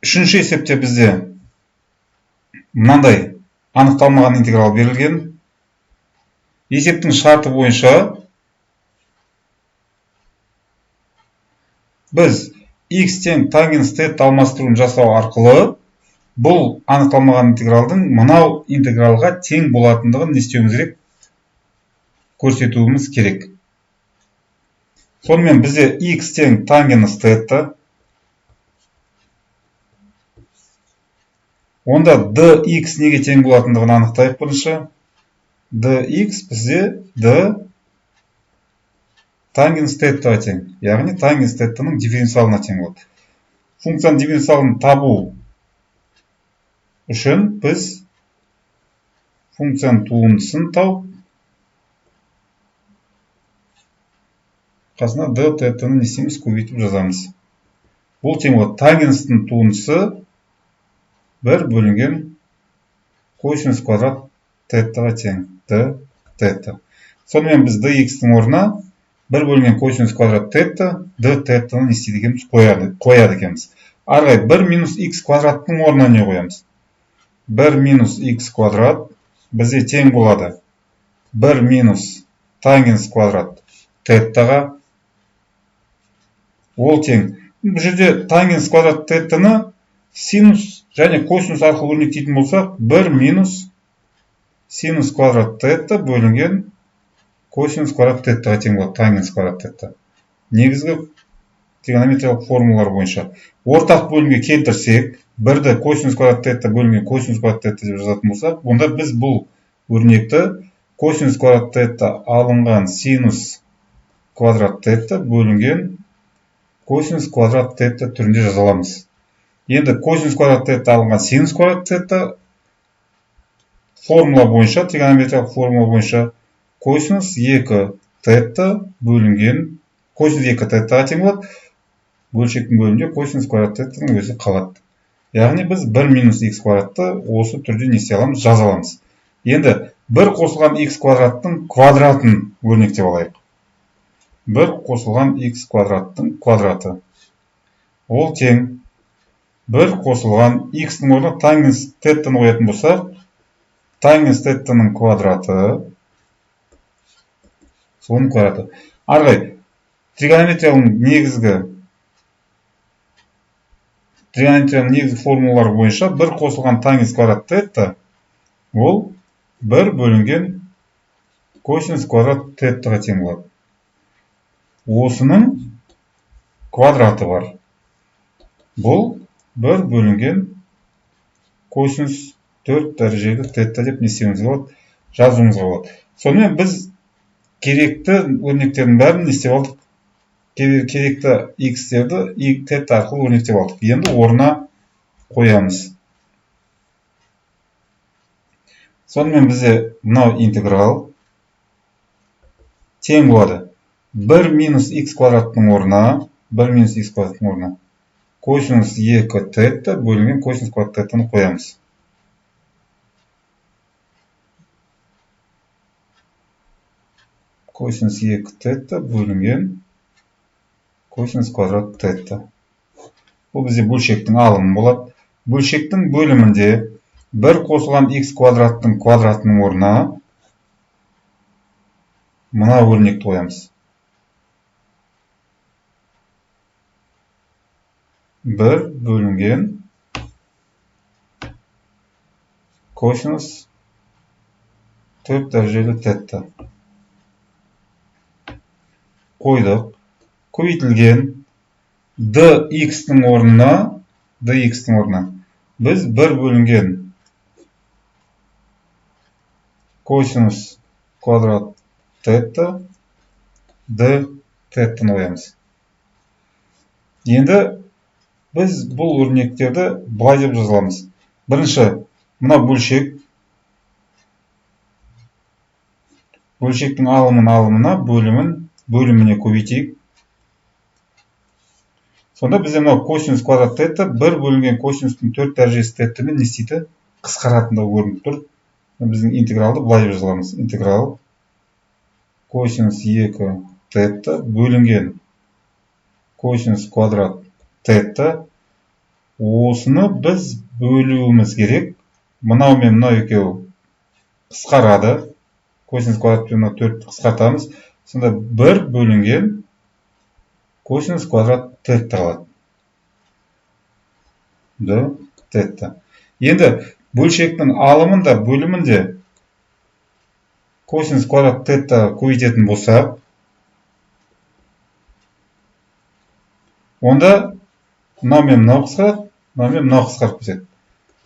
Үшінші есепте бізде мынандай анықталмаған интеграл берілген. Есептің шарты бойынша біз x тең тангенс тетта алмастыруын жасау арқылы бұл анықталмаған интегралдың мынау интегралға тең болатындығын не істеуіміз керек? Көрсетуіміз керек. Сонымен бізде x тең тангенс тетта. Онда dx неге тең болатындығын анықтайық бірінші. dx бізде d тангенс теттаға тең. Яғни тангенс теттаның дифференциалына тең болады. Функцияның дифференциалын табу үшін біз функцияның туындысын тауып, қасына d теттаны не істейміз? Көбейтіп жазамыз. Бұл тең болады. Тангенстің туындысы 1 бөлінген косинус квадрат теттаға тең. d тетта. Сонымен біз dx-тің орнына 1 бөлінген косинус квадрат тетта, d теттаны не істейді екенбіз? Қояды екенбіз. Арғай 1 минус x квадраттың орнына не қоямыз? 1 минус x квадрат бізде тең болады 1 минус тангенс квадрат теттаға. Ол тең. Бұл жерде тангенс квадрат теттаны синус және косинус арқылы өрнектейтін болсақ, 1 минус синус квадрат тетта бөлінген косинус квадрат теттаға тең болады. Тангенс квадрат тетта. Негізгі тригонометриялық формулалар бойынша. Ортақ бөлімге келтірсек, 1-ді косинус квадрат тетта бөлінген косинус квадрат тетта деп жазатын болсақ, онда біз бұл өрнекті косинус квадрат тетта алынған синус квадрат тетта бөлінген косинус квадрат тетта түрінде жаза аламыз. Енді косинус квадрат тетта алынған синус квадрат тетта формула бойынша, тригонометриялық формула бойынша косинус 2 тетта бөлінген косинус 2 теттаға тең болады. Бөлшектің бөлімінде косинус квадрат теттаның өзі қалады. Яғни біз 1 минус x квадратты осы түрде не істей аламыз? Жаза аламыз. Енді 1 қосылған x квадраттың квадратын өрнектеп алайық. 1 қосылған x квадраттың квадраты. Ол тең 1 қосылған x-ның орнына тангенс теттаны қоятын болсақ, тангенс теттаның квадраты, соның квадраты. Арғай, тригонометрияның негізгі формулалары бойынша 1 қосылған тангенс квадрат тетта ол 1 бөлінген косинус квадрат теттаға тең болады. Осының квадраты бар. Бұл 1 бөлінген косинус 4 дәрежелі тетта деп не істеуімізге болады? Жазуымызға болады. Сонымен біз керекті өрнектердің бәрін не істеп алдық? Керекті x-терді тетта арқылы өрнектеп алдық. Енді орнына қоямыз. Сонымен бізде мынау интеграл тең болады 1 минус x квадраттың орнына косинус 2 тетта бөлінген косинус квадрат теттаны қоямыз. Косинус 2 тетта бөлінген косинус квадрат тетта. Бұл бізде бөлшектің алымы болады. Бөлшектің бөлімінде 1 қосылған x квадраттың квадратының орнына мына өрнекті қоямыз. 1 бөлінген косинус 4 дәрежелі тетта. Қойдық. Көбейтілген dx-тің орнына біз 1 бөлінген косинус квадрат тетта d теттаны қоямыз. Енді біз бұл өрнектерді былай деп жазаламыз. Бірінші, мына бөлшектің алымына бөліміне көбейтейік. Сонда бізде мынау косинус квадрат тетта 1 бөлінген косинустың 4 дәрежесі теттамен не істейді? Қысқаратындығы көрініп тұр. Біздің интегралды былай деп жазаламыз. Интеграл косинус 2 тетта бөлінген косинус квадрат тетта осыны біз бөлуіміз керек. Мынау мен мынау екеуі қысқарады. Косинус квадрат пен 4 қысқартамыз. Сонда 1 бөлінген косинус квадрат тетта қалады. Д тетта. Енді бөлшектің алымында бөлімінде косинус квадрат тетта көбейтетін болса, онда мынау мен мынау қысқарады, мынау мен мынау қысқарып кетеді.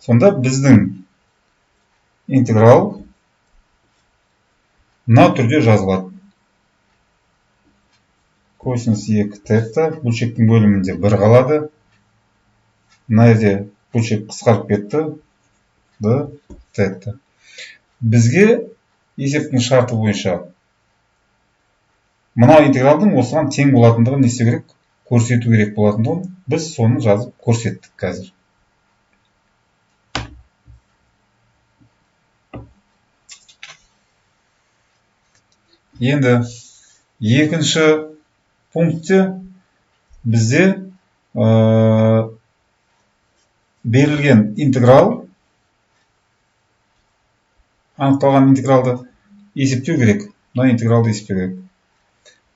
Сонда біздің интеграл мына түрде жазылады. Косинус 2 тетта бөлшектің бөлімінде 1 қалады. Мына жерде бөлшек қысқарып кетті. Д тетта. Бізге есептің шарты бойынша мынау интегралдың осыған тең болатындығын не істеу керек? Көрсету керек болатындығын біз соны жазып көрсеттік қазір. Енді екінші пунктте бізде берілген интеграл, анықталған интегралды есептеу керек. Мына интегралды есептеу керек.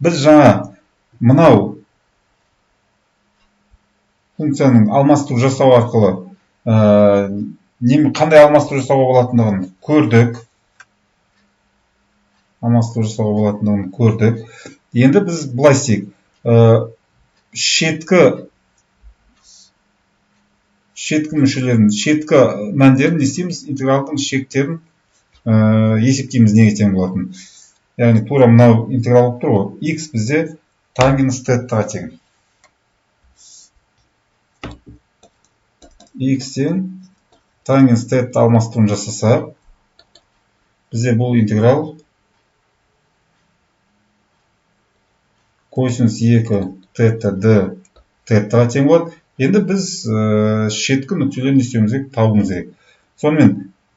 Біз жаңа мынау функцияның алмастыру жасау арқылы қандай алмастыру жасауға болатындығын көрдік. Енді біз былай істейік. Шеткі мүшелерін, шеткі мәндерін не істейміз? Интегралдың шектерін есептейміз неге тең болатын. Яғни тура мынау интеграл болып тұр ғой. X бізде тангенс теттаға тең. X-тен тангенс тетта алмастыруын жасаса, бізде бұл интеграл косинус 2 тетта д теттаға тең болады. Енді біз шеткі нүктелерін істеуіміз керек, табуымыз керек. Сонымен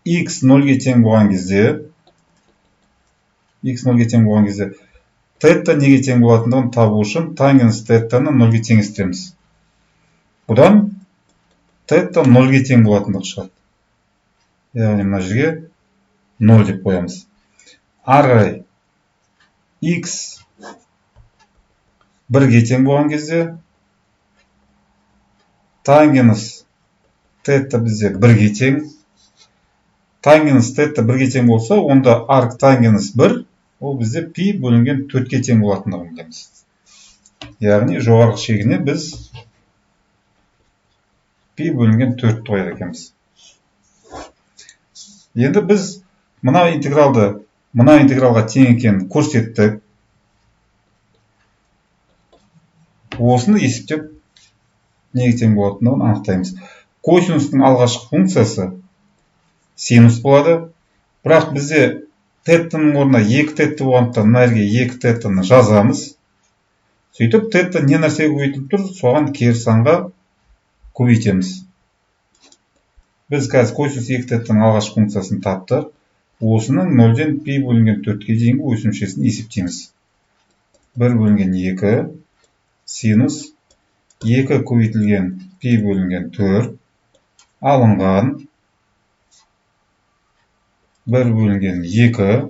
x 0-ге тең болған кезде тетта неге тең болатындығын табу үшін тангенс теттаны 0-ге теңестіреміз. Бұдан тетта 0-ге тең болатындығы шығады. Яғни мына жерге 0 деп қоямыз. Ары x 1-ге тең болған кезде тангенс тетта бізде 1-ге тең. Тангенс тетта 1-ге тең болса, онда арк тангенс 1, ол бізде пи бөлінген 4-ге тең болатындығын білеміз. Яғни жоғарғы шегіне біз пи бөлінген 4 қояр екенбіз. Енді біз мына интегралға тең екенін көрсеттік. Осыны есептеп неге тең болатындығын анықтаймыз. Косинустың алғашқы функциясы синус болады. Бірақ бізде теттаның орнына 2 тетта болғандықтан мына жерге 2 теттаны жазамыз. Сөйтіп тетта не нәрсеге көбейтіліп тұр, соған кері санға көбейтеміз. Біз қазір косинус 2 теттаның алғашқы функциясын таптық. Осының 0-ден пи бөлінген 4-ге дейінгі өсімшесін есептейміз. 1 бөлінген 2 синус 2 көбейтілген пи бөлінген 4 алынған 1 бөлінген 2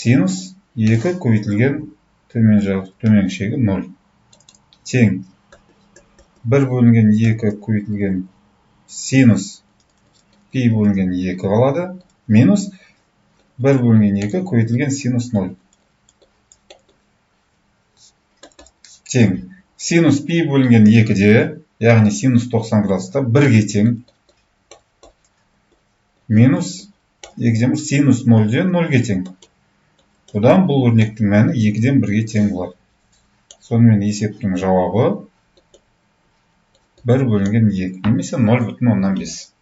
синус 2 көбейтілген төменгі шегі 0 тең 1 бөлінген 2 көбейтілген синус пи бөлінген 2 қалады минус 1 бөлінген 2 көбейтілген синус 0 тең синус пи бөлінген 2-де, яғни синус 90 градуста 1-ге тең минус синус 0-ден 0-ге тең. Бұдан бұл өрнектің мәні 2-ден 1-ге тең болады. Сонымен есептің жауабы 1 бөлінген 2 немесе 0,5.